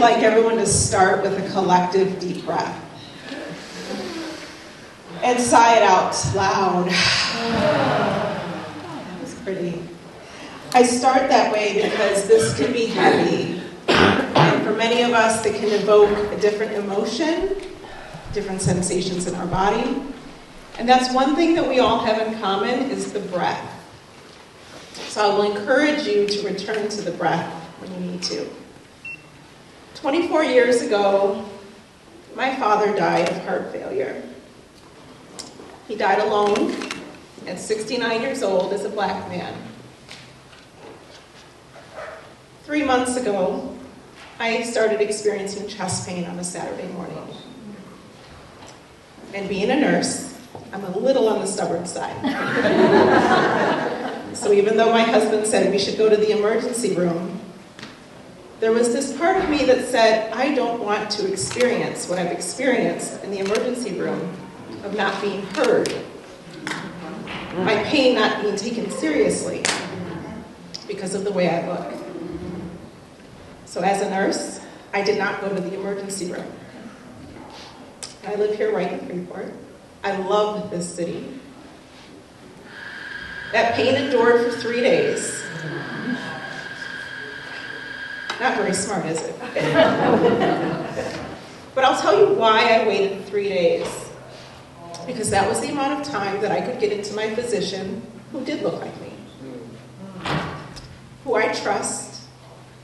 like everyone to start with a collective deep breath. And sigh it out loud. That was pretty. I start that way because this can be heavy. And for many of us, it can evoke a different emotion, different sensations in our body. And that's one thing that we all have in common is the breath. So I will encourage you to return to the breath when you need to. 24 years ago, my father died of heart failure. He died alone at 69 years old as a black man. 3 months ago, I started experiencing chest pain on a Saturday morning. And being a nurse, I'm a little on the stubborn side. So even though my husband said we should go to the emergency room, there was this part of me that said, I don't want to experience what I've experienced in the emergency room of not being heard, my pain not being taken seriously because of the way I look. So as a nurse, I did not go to the emergency room. I live here right in Freeport. I love this city. That pain endured for 3 days. Not very smart, is it? But I'll tell you why I waited 3 days. Because that was the amount of time that I could get into my physician, who did look like me, who I trust,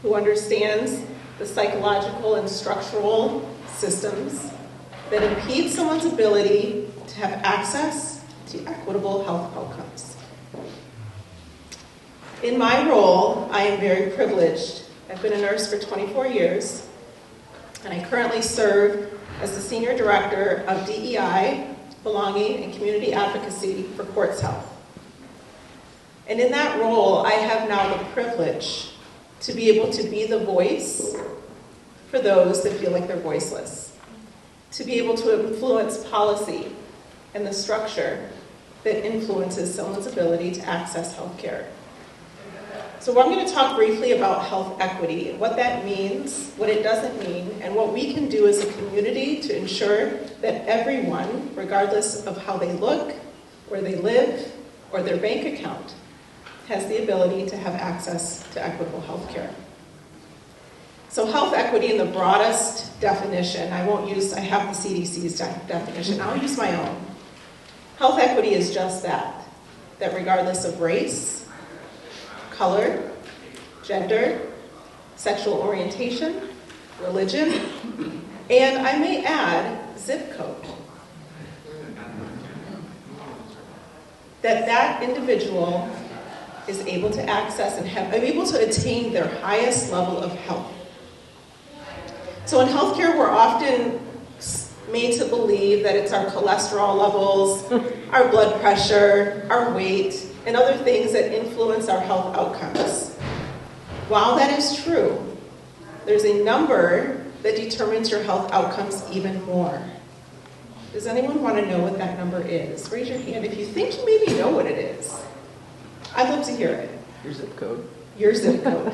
who understands the psychological and structural systems that impede someone's ability to have access to equitable health outcomes. In my role, I am very privileged. I've been a nurse for 24 years, and I currently serve as the Senior Director of DEI, Belonging, and Community Advocacy for Quartz Health. And in that role, I have now the privilege to be able to be the voice for those that feel like they're voiceless, to be able to influence policy and the structure that influences someone's ability to access health care. So I'm going to talk briefly about health equity, what that means, what it doesn't mean, and what we can do as a community to ensure that everyone, regardless of how they look, where they live, or their bank account, has the ability to have access to equitable health care. So health equity in the broadest definition, I have the CDC's definition, I'll use my own. Health equity is just that regardless of race, color, gender, sexual orientation, religion, and I may add, zip code. That individual is able to access and are able to attain their highest level of health. So in healthcare, we're often made to believe that it's our cholesterol levels, our blood pressure, our weight, and other things that influence our health outcomes. While that is true, there's a number that determines your health outcomes even more. Does anyone want to know what that number is? Raise your hand if you think you maybe know what it is. I'd love to hear it. Your zip code. Your zip code.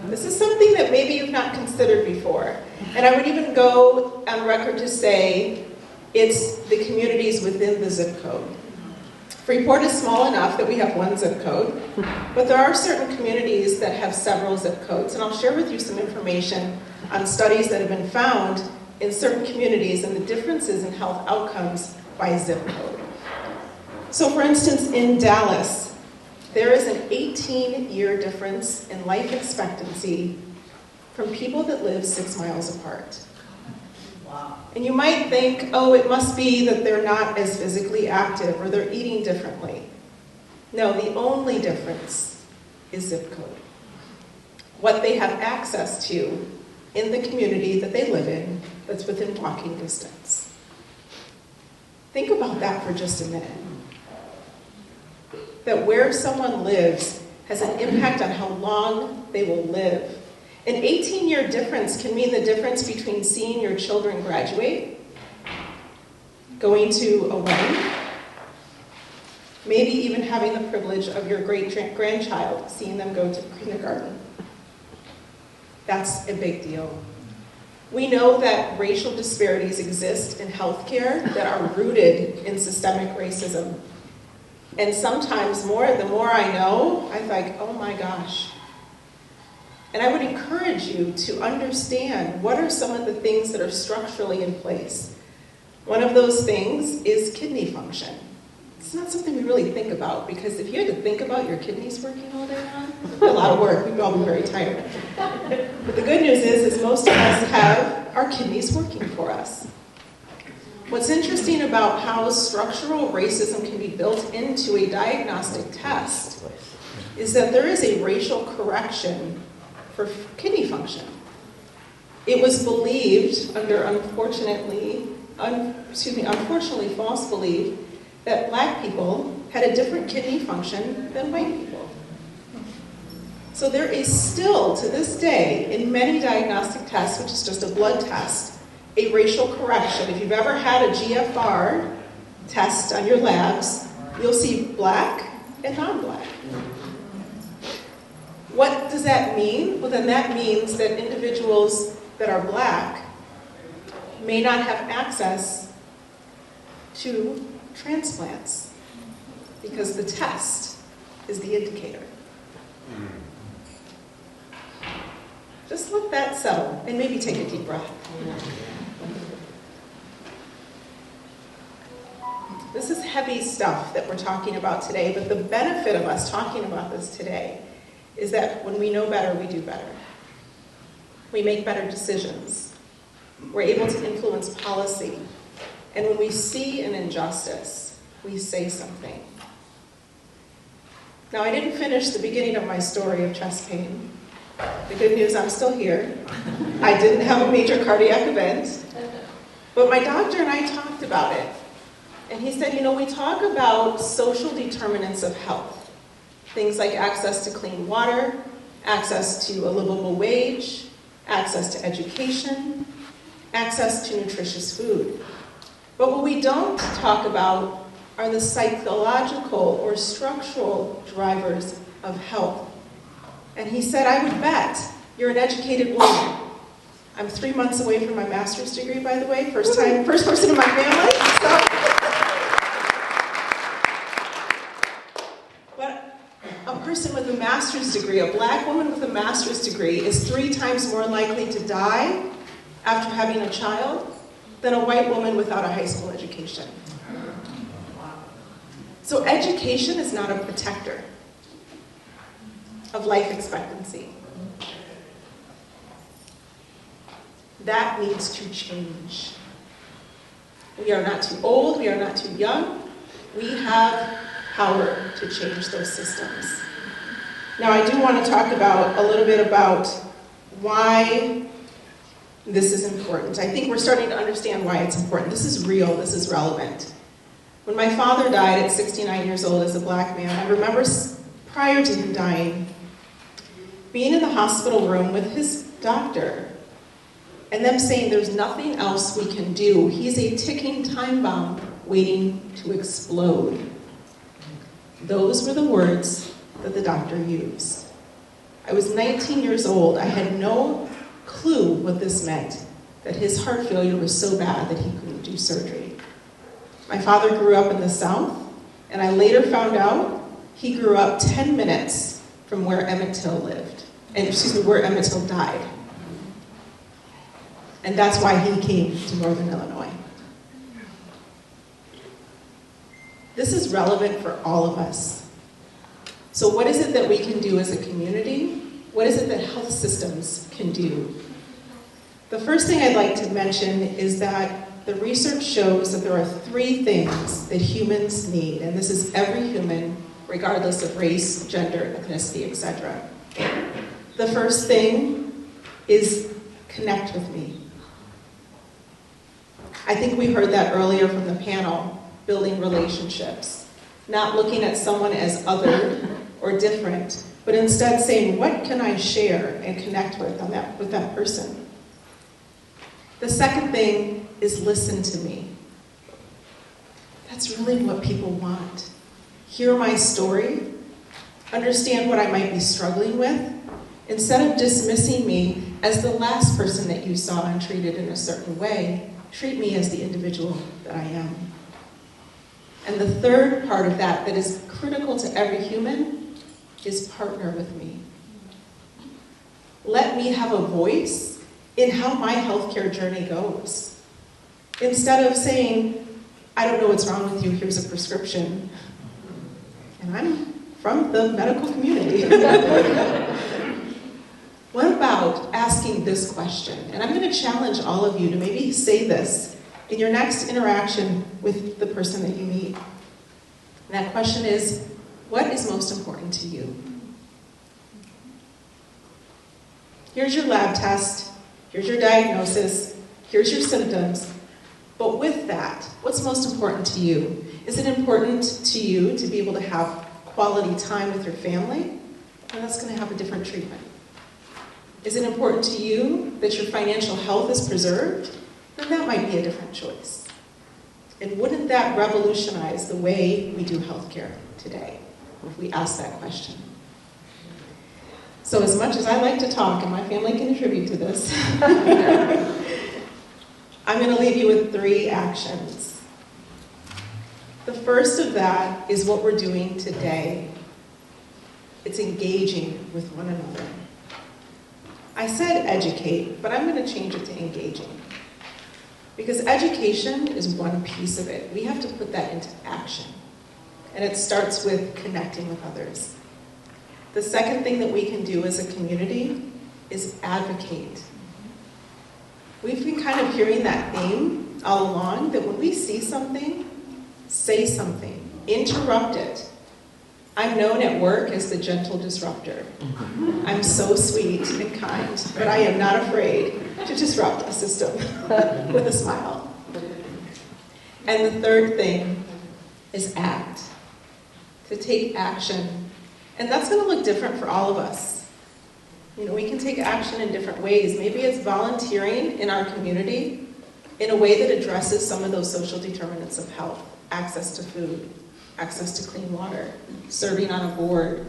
This is something that maybe you've not considered before. And I would even go on record to say it's the communities within the zip code. Freeport is small enough that we have one zip code, but there are certain communities that have several zip codes. And I'll share with you some information on studies that have been found in certain communities and the differences in health outcomes by zip code. So for instance, in Dallas, there is an 18-year difference in life expectancy from people that live 6 miles apart. Wow. And you might think, oh, it must be that they're not as physically active or they're eating differently. No, the only difference is zip code. What they have access to in the community that they live in that's within walking distance. Think about that for just a minute. That where someone lives has an impact on how long they will live. An 18-year difference can mean the difference between seeing your children graduate, going to a wedding, maybe even having the privilege of your great-grandchild, seeing them go to kindergarten. That's a big deal. We know that racial disparities exist in healthcare that are rooted in systemic racism. And sometimes the more I know, I think, oh my gosh. And I would encourage you to understand what are some of the things that are structurally in place. One of those things is kidney function. It's not something we really think about, because if you had to think about your kidneys working all day long, it'd be a lot of work. We'd all be very tired. But the good news is most of us have our kidneys working for us. What's interesting about how structural racism can be built into a diagnostic test is that there is a racial correction for kidney function. It was believed under unfortunately false belief that black people had a different kidney function than white people. So there is still, to this day, in many diagnostic tests, which is just a blood test, a racial correction. If you've ever had a GFR test on your labs, you'll see black and non-black. What does that mean? Well, then that means that individuals that are black may not have access to transplants because the test is the indicator. Just let that settle and maybe take a deep breath. This is heavy stuff that we're talking about today, but the benefit of us talking about this today is that when we know better, we do better. We make better decisions. We're able to influence policy. And when we see an injustice, we say something. Now, I didn't finish the beginning of my story of chest pain. The good news, I'm still here. I didn't have a major cardiac event. But my doctor and I talked about it. And he said, we talk about social determinants of health. Things like access to clean water, access to a livable wage, access to education, access to nutritious food. But what we don't talk about are the psychological or structural drivers of health. And he said, I would bet you're an educated woman. I'm 3 months away from my master's degree, by the way, first person in my family. But a person with a master's degree, a black woman with a master's degree, is 3 times more likely to die after having a child than a white woman without a high school education. So education is not a protector of life expectancy. That needs to change. We are not too old, we are not too young. We have power to change those systems. Now, I do want to talk about a little bit about why this is important. I think we're starting to understand why it's important. This is real, this is relevant. When my father died at 69 years old as a black man, I remember prior to him dying, being in the hospital room with his doctor, and them saying there's nothing else we can do. He's a ticking time bomb waiting to explode. Those were the words that the doctor used. I was 19 years old. I had no clue what this meant, that his heart failure was so bad that he couldn't do surgery. My father grew up in the South, and I later found out he grew up 10 minutes from where Emmett Till lived, where Emmett Till died. And that's why he came to Northern Illinois. This is relevant for all of us. So what is it that we can do as a community? What is it that health systems can do? The first thing I'd like to mention is that the research shows that there are 3 things that humans need, and this is every human, regardless of race, gender, ethnicity, etc. The first thing is connect with me. I think we heard that earlier from the panel, building relationships. Not looking at someone as other or different, but instead saying, what can I share and connect with that person? The second thing is listen to me. That's really what people want. Hear my story, understand what I might be struggling with. Instead of dismissing me, as the last person that you saw and treated in a certain way, treat me as the individual that I am. And the third part of that is critical to every human is partner with me. Let me have a voice in how my healthcare journey goes. Instead of saying, I don't know what's wrong with you, here's a prescription. And I'm from the medical community. What about asking this question? And I'm going to challenge all of you to maybe say this in your next interaction with the person that you meet. And that question is, what is most important to you? Here's your lab test, here's your diagnosis, here's your symptoms. But with that, what's most important to you? Is it important to you to be able to have quality time with your family? Well, that's going to have a different treatment. Is it important to you that your financial health is preserved? Then that might be a different choice. And wouldn't that revolutionize the way we do healthcare today if we ask that question? So as much as I like to talk, and my family can contribute to this, I'm going to leave you with 3 actions. The first of that is what we're doing today. It's engaging with one another. I said educate, but I'm going to change it to engaging. Because education is one piece of it. We have to put that into action. And it starts with connecting with others. The second thing that we can do as a community is advocate. We've been kind of hearing that theme all along, that when we see something, say something, interrupt it. I'm known at work as the gentle disruptor. I'm so sweet and kind, but I am not afraid to disrupt a system with a smile. And the third thing is act, to take action. And that's going to look different for all of us. You know, we can take action in different ways. Maybe it's volunteering in our community in a way that addresses some of those social determinants of health, access to food, access to clean water, serving on a board.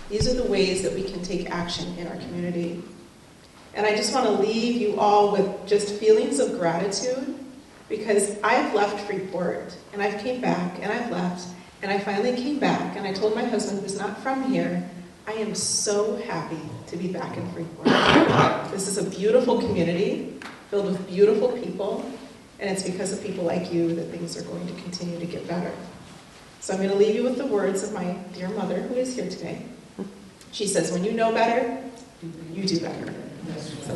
These are the ways that we can take action in our community. And I just want to leave you all with just feelings of gratitude, because I've left Freeport, and I've came back, and I've left, and I finally came back, and I told my husband, who's not from here, I am so happy to be back in Freeport. This is a beautiful community, filled with beautiful people, and it's because of people like you that things are going to continue to get better. So I'm going to leave you with the words of my dear mother, who is here today. She says, when you know better, you do better. So